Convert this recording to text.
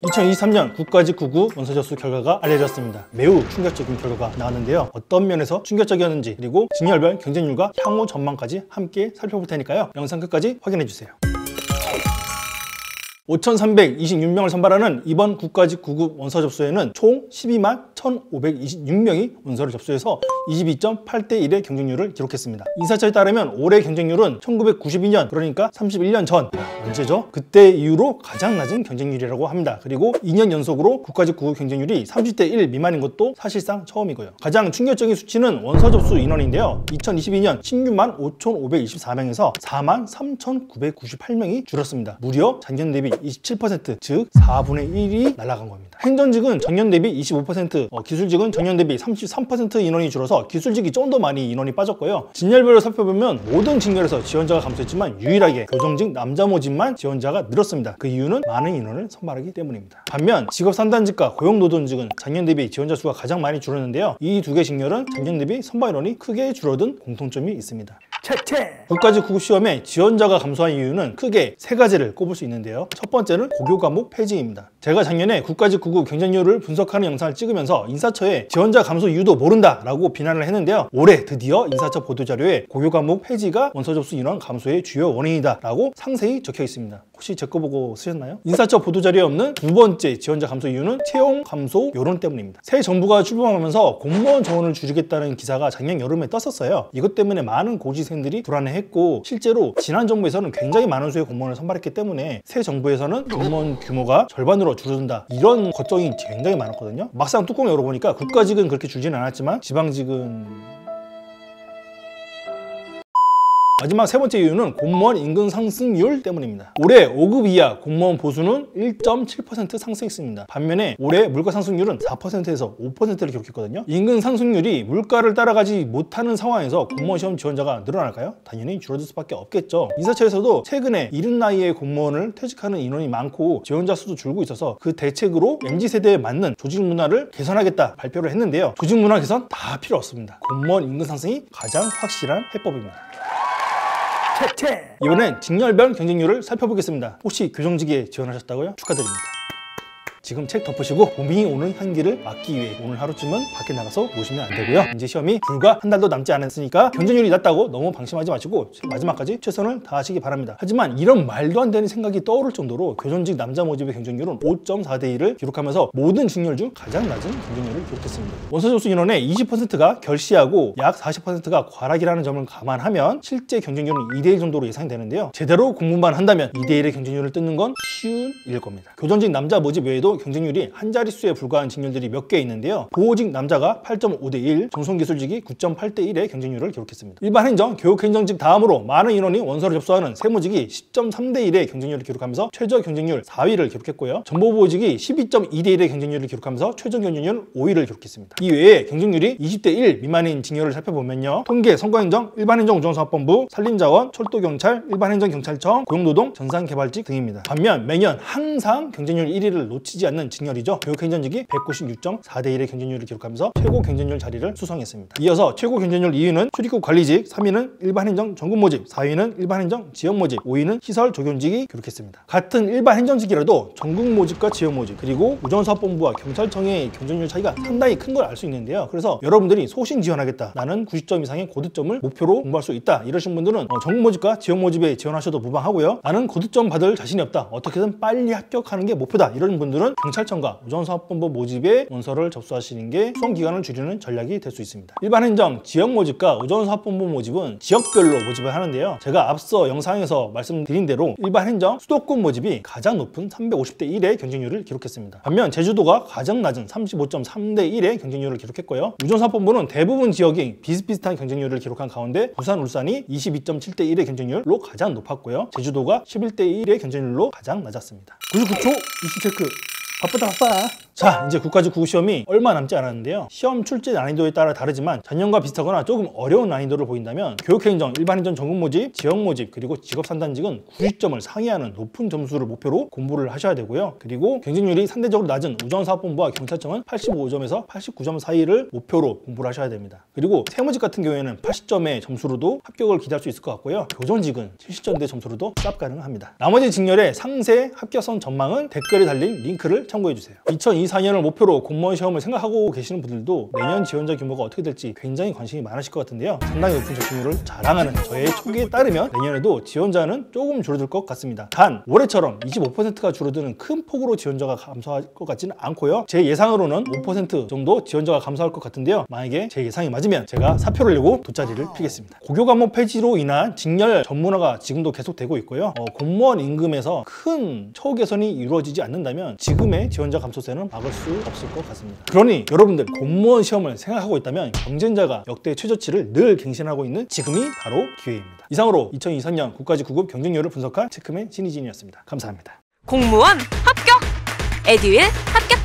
2023년 국가직 9구 원서 접수 결과가 알려졌습니다. 매우 충격적인 결과가 나왔는데요. 어떤 면에서 충격적이었는지 그리고 직렬별 경쟁률과 향후 전망까지 함께 살펴볼 테니까요. 영상 끝까지 확인해주세요. 5,326명을 선발하는 이번 국가직 9구 원서 접수에는 총 12만 1,526명이 원서를 접수해서 22.8대 1의 경쟁률을 기록했습니다. 인사처에 따르면 올해 경쟁률은 1992년 그러니까 31년 전 언제죠? 그때 이후로 가장 낮은 경쟁률이라고 합니다. 그리고 2년 연속으로 국가직 9구 경쟁률이 30대 1 미만인 것도 사실상 처음이고요. 가장 충격적인 수치는 원서 접수 인원인데요. 2022년 16만 5,524명에서 4만 3,998명이 줄었습니다. 무려 작년 대비 27%, 즉 4분의 1이 날아간 겁니다. 행정직은 전년 대비 25%, 기술직은 전년 대비 33% 인원이 줄어서 기술직이 좀 더 많이 인원이 빠졌고요. 진열별로 살펴보면 모든 직렬에서 지원자가 감소했지만 유일하게 교정직 남자 모집만 지원자가 늘었습니다. 그 이유는 많은 인원을 선발하기 때문입니다. 반면 직업산단직과 고용노동직은 작년 대비 지원자 수가 가장 많이 줄었는데요. 이 두 개 직렬은 작년 대비 선발 인원이 크게 줄어든 공통점이 있습니다. 국가직 9구 시험에 지원자가 감소한 이유는 크게 세 가지를 꼽을 수 있는데요. 첫 번째는 고교 과목 폐지입니다. 제가 작년에 국가직 9구 경쟁률을 분석하는 영상을 찍으면서 인사처에 지원자 감소 이유도 모른다 라고 비난을 했는데요. 올해 드디어 인사처 보도자료에 고교 과목 폐지가 원서 접수 인원 감소의 주요 원인이다 라고 상세히 적혀 있습니다. 혹시 제 거 보고 쓰셨나요? 인사처 보도자료에 없는 두 번째 지원자 감소 이유는 채용 감소 요론 때문입니다. 새 정부가 출범하면서 공무원 정원을 줄이겠다는 기사가 작년 여름에 떴었어요. 이것 때문에 많은 고시생들이 불안해했고 실제로 지난 정부에서는 굉장히 많은 수의 공무원을 선발했기 때문에 새 정부에서는 공무원 규모가 절반으로 줄어든다 이런 걱정이 굉장히 많았거든요. 막상 뚜껑을 열어보니까 국가직은 그렇게 줄지는 않았지만 지방직은 마지막 세 번째 이유는 공무원 임금 상승률 때문입니다. 올해 5급 이하 공무원 보수는 1.7% 상승했습니다. 반면에 올해 물가 상승률은 4%에서 5%를 기록했거든요. 임금 상승률이 물가를 따라가지 못하는 상황에서 공무원 시험 지원자가 늘어날까요? 당연히 줄어들 수밖에 없겠죠. 인사처에서도 최근에 이른 나이에 공무원을 퇴직하는 인원이 많고 지원자 수도 줄고 있어서 그 대책으로 MZ세대에 맞는 조직 문화를 개선하겠다 발표를 했는데요. 조직 문화 개선 다 필요 없습니다. 공무원 임금 상승이 가장 확실한 해법입니다. 이번엔 직렬별 경쟁률을 살펴보겠습니다. 혹시 교정직에 지원하셨다고요? 축하드립니다. 지금 책 덮으시고 봄이 오는 향기를 막기 위해 오늘 하루쯤은 밖에 나가서 노시면 안 되고요. 이제 시험이 불과 한 달도 남지 않았으니까 경쟁률이 낮다고 너무 방심하지 마시고 마지막까지 최선을 다하시기 바랍니다. 하지만 이런 말도 안 되는 생각이 떠오를 정도로 교정직 남자 모집의 경쟁률은 5.4대 1을 기록하면서 모든 직렬 중 가장 낮은 경쟁률을 기록했습니다. 원서 접수 인원의 20%가 결시하고 약 40%가 과락이라는 점을 감안하면 실제 경쟁률은 2대 1 정도로 예상이 되는데요. 제대로 공부만 한다면 2대 1의 경쟁률을 뜯는 건 쉬운 일일 겁니다. 교정직 남자 모집 외에도 경쟁률이 한 자릿수에 불과한 직렬들이 몇 개 있는데요. 보호직 남자가 8.5대 1, 정송기술직이 9.8대 1의 경쟁률을 기록했습니다. 일반행정, 교육행정직 다음으로 많은 인원이 원서를 접수하는 세무직이 10.3대 1의 경쟁률을 기록하면서 최저 경쟁률 4위를 기록했고요. 정보보호직이 12.2대 1의 경쟁률을 기록하면서 최저 경쟁률 5위를 기록했습니다. 이외에 경쟁률이 20대 1 미만인 직렬을 살펴보면요. 통계, 선거행정, 일반행정 우정사업본부, 산림자원, 철도경찰, 일반행정경찰청, 고용노동, 전산개발직 등입니다. 반면 매년 항상 경쟁률 1위를 놓치지 않는 직렬이죠. 교육행정직이 196.4대 1의 경쟁률을 기록하면서 최고 경쟁률 자리를 수성했습니다. 이어서 최고 경쟁률 2위는 출입국 관리직, 3위는 일반행정 전국모집, 4위는 일반행정 지역모집, 5위는 시설조경직이 기록했습니다. 같은 일반행정직이라도 전국모집과 지역모집 그리고 우정사업본부와 경찰청의 경쟁률 차이가 상당히 큰 걸 알 수 있는데요. 그래서 여러분들이 소신 지원하겠다, 나는 90점 이상의 고득점을 목표로 공부할 수 있다 이러신 분들은 전국모집과 지역모집에 지원하셔도 무방하고요. 나는 고득점 받을 자신이 없다, 어떻게든 빨리 합격하는 게 목표다 이런 분들은 경찰청과 우정사업본부 모집에 원서를 접수하시는 게 수험기간을 줄이는 전략이 될 수 있습니다. 일반행정 지역 모집과 우정사업본부 모집은 지역별로 모집을 하는데요. 제가 앞서 영상에서 말씀드린 대로 일반행정 수도권 모집이 가장 높은 350대 1의 경쟁률을 기록했습니다. 반면 제주도가 가장 낮은 35.3대 1의 경쟁률을 기록했고요. 우정사업본부는 대부분 지역이 비슷비슷한 경쟁률을 기록한 가운데 부산, 울산이 22.7대 1의 경쟁률로 가장 높았고요. 제주도가 11대 1의 경쟁률로 가장 낮았습니다. 99초 이슈 체크. 바쁘다 바빠. 자, 이제 국가직 국어 시험이 얼마 남지 않았는데요. 시험 출제 난이도에 따라 다르지만 전년과 비슷하거나 조금 어려운 난이도를 보인다면 교육행정, 일반행정 전국 모집, 지역 모집, 그리고 직업산단직은 90점을 상회하는 높은 점수를 목표로 공부를 하셔야 되고요. 그리고 경쟁률이 상대적으로 낮은 우정사업본부와 경찰청은 85점에서 89점 사이를 목표로 공부를 하셔야 됩니다. 그리고 세무직 같은 경우에는 80점의 점수로도 합격을 기대할 수 있을 것 같고요. 교정직은 70점대 점수로도 납 가능합니다. 나머지 직렬의 상세 합격선 전망은 댓글에 달린 링크를 참고해주세요. 2024년을 목표로 공무원 시험을 생각하고 계시는 분들도 내년 지원자 규모가 어떻게 될지 굉장히 관심이 많으실 것 같은데요. 상당히 높은 적중률을 자랑하는 저의 초기에 따르면 내년에도 지원자는 조금 줄어들 것 같습니다. 단 올해처럼 25%가 줄어드는 큰 폭으로 지원자가 감소할 것 같지는 않고요. 제 예상으로는 5% 정도 지원자가 감소할 것 같은데요. 만약에 제 예상이 맞으면 제가 사표를 내고 돗자리를 피겠습니다. 고교 과목 폐지로 인한 직렬 전문화가 지금도 계속되고 있고요. 공무원 임금에서 큰 처우 개선이 이루어지지 않는다면 지금의 지원자 감소세는 막을 수 없을 것 같습니다. 그러니 여러분들 공무원 시험을 생각하고 있다면 경쟁자가 역대 최저치를 늘 갱신하고 있는 지금이 바로 기회입니다. 이상으로 2023년 국가직 9급 경쟁률을 분석한 체크맨 신희진이었습니다. 감사합니다. 공무원 합격! 에듀윌 합격!